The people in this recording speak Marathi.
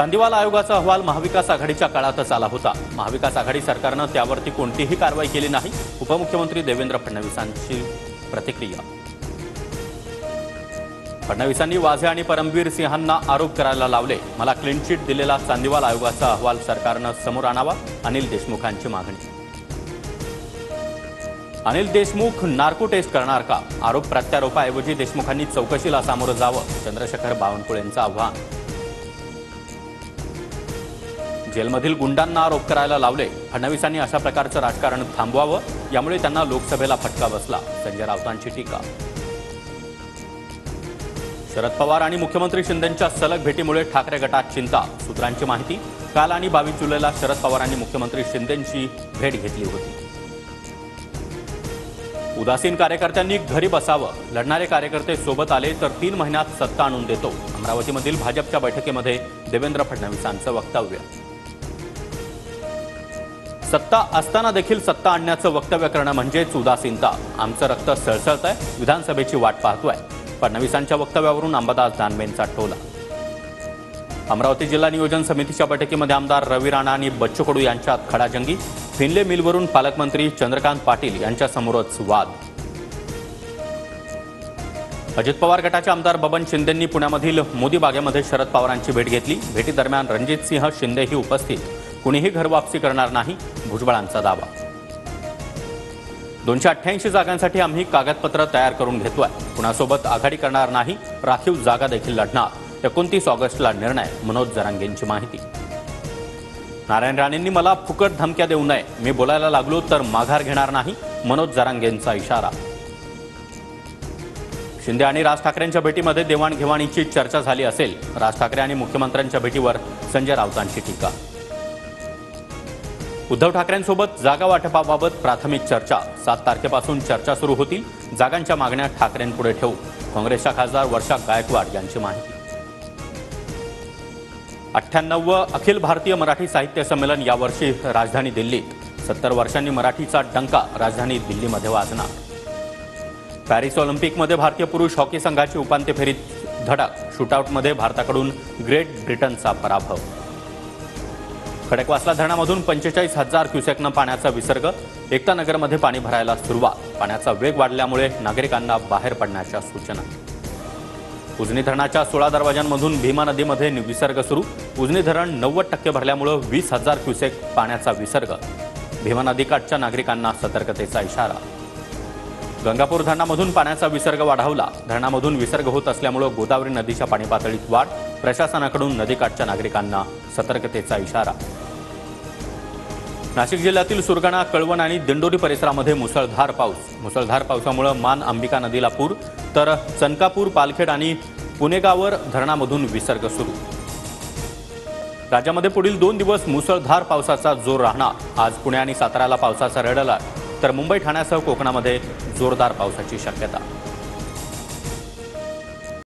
चांदीवाल आयोगाचा अहवाल महाविकास आघाडीच्या काळातच आला होता। महाविकास आघाडी सरकारनं त्यावरती कोणतीही कारवाई केली नाही। उपमुख्यमंत्री देवेंद्र फडणवीसांची प्रतिक्रिया। फडणवीसांनी वाझे आणि परमवीर सिंहांना आरोप करायला लावले। मला क्लीन चिट दिलेला चांदीवाल आयोगाचा अहवाल सरकारनं समोर आणावा, अनिल देशमुखांची मागणी। अनिल देशमुख नार्को टेस्ट करणार का? आरोप प्रत्यारोपाऐवजी देशमुखांनी चौकशीला सामोरं जावं, चंद्रशेखर बावनकुळेंचं आव्हान। जेलमधील गुंडांना आरोप करायला लावले। फडणवीसांनी अशा प्रकारचं राजकारण थांबवावं, यामुळे त्यांना लोकसभेला फटका बसला, संजय राऊतांची टीका। शरद पवार आणि मुख्यमंत्री शिंदेंच्या सलग भेटीमुळे ठाकरे गटात चिंता। सूत्रांची माहिती, काल आणि 22 जुलैला शरद पवारांनी मुख्यमंत्री शिंदेंची भेट घेतली होती। उदासीन कार्यकर्त्यांनी घरी बसावं, लढणारे कार्यकर्ते सोबत आले तर 3 महिन्यात सत्ता आणून देतो। अमरावतीमधील भाजपच्या बैठकीमध्ये देवेंद्र फडणवीसांचं वक्तव्य। सत्ता असताना देखील सत्ता आणण्याचं वक्तव्य करणं म्हणजेच उदासीनता। आमचं रक्त सळसळतंय, विधानसभेची वाट पाहतोय। फडणवीसांच्या वक्तव्यावरून अंबादास दानवेंचा टोला। अमरावती जिल्हा नियोजन समितीच्या बैठकीमध्ये आमदार रवी राणा आणि बच्चू कडू यांच्यात खडाजंगी। फिनले मिलवरून पालकमंत्री चंद्रकांत पाटील यांच्या समोरच वाद। अजित पवार गटाचे आमदार बबन शिंदेंनी पुण्यामधील मोदी बागेमध्ये शरद पवारांची भेट घेतली। भेटीदरम्यान रणजितसिंह शिंदेही उपस्थित। कुणीही घरवापसी करणार नाही, भुजबळांचा दावा। 288 जागांसाठी आम्ही कागदपत्र तयार करून घेतोय। कुणासोबत आघाडी करणार नाही, राखीव जागा देखील लढणार। 29 ऑगस्टला निर्णय, मनोज जरांगेंची माहिती। नारायण राणेंनी मला फुकट धमक्या देऊ नये, मी बोलायला लागलो तर माघार घेणार नाही, मनोज जरांगेंचा इशारा। शिंदे आणि राज ठाकरेंच्या भेटीमध्ये देवाणघेवाणीची चर्चा झाली असेल। राज ठाकरे आणि मुख्यमंत्र्यांच्या भेटीवर संजय राऊतांची टीका। उद्धव ठाकरेंसोबत जागा वाटपाबाबत प्राथमिक चर्चा। 7 तारखेपासून चर्चा सुरू होतील। जागांच्या मागण्या ठाकरेंपुढे ठेवू, काँग्रेसच्या खासदार वर्षा गायकवाड यांची माहिती। 98वं अखिल भारतीय मराठी साहित्य संमेलन यावर्षी राजधानी दिल्लीत। 70 वर्षांनी मराठीचा डंका राजधानी दिल्लीमध्ये वाजणार। पॅरिस ऑलिम्पिकमध्ये भारतीय पुरुष हॉकी संघाची उपांत्य फेरीत धडक। शूटआउटमध्ये भारताकडून ग्रेट ब्रिटनचा पराभव। खडकवासला धरणामधून 45,000 क्युसेकनं पाण्याचा विसर्ग। एकता नगरमध्ये पाणी भरायला सुरुवात। पाण्याचा वेग वाढल्यामुळे नागरिकांना बाहेर पडण्याच्या सूचना। उजनी धरणाच्या 16 दरवाजांमधून भीमा नदीमध्ये विसर्ग सुरू। उजनी धरण 90% भरल्यामुळे 20,000 क्युसेक पाण्याचा विसर्ग। भीमा नदीकाठच्या नागरिकांना सतर्कतेचा इशारा। गंगापूर धरणामधून पाण्याचा विसर्ग वाढवला। धरणामधून विसर्ग होत असल्यामुळे गोदावरी नदीच्या पाणी पातळीत वाढ। प्रशासनाकडून नदीकाठच्या नागरिकांना सतर्कतेचा इशारा। नाशिक जिल्ह्यातील सुरगाणा, कळवण आणि दिंडोरी परिसरामध्ये मुसळधार पाऊस। मुसळधार पावसामुळे मान अंबिका नदीला पूर, तर चनकापूर, पालखेड आणि पुणेगावर धरणामधून विसर्ग सुरू। राज्यामध्ये पुढील 2 दिवस मुसळधार पावसाचा जोर राहणार। आज पुणे आणि साताऱ्याला पावसाचा रेड अलर्ट, तर मुंबई, ठाण्यासह कोकणामध्ये जोरदार पावसाची शक्यता।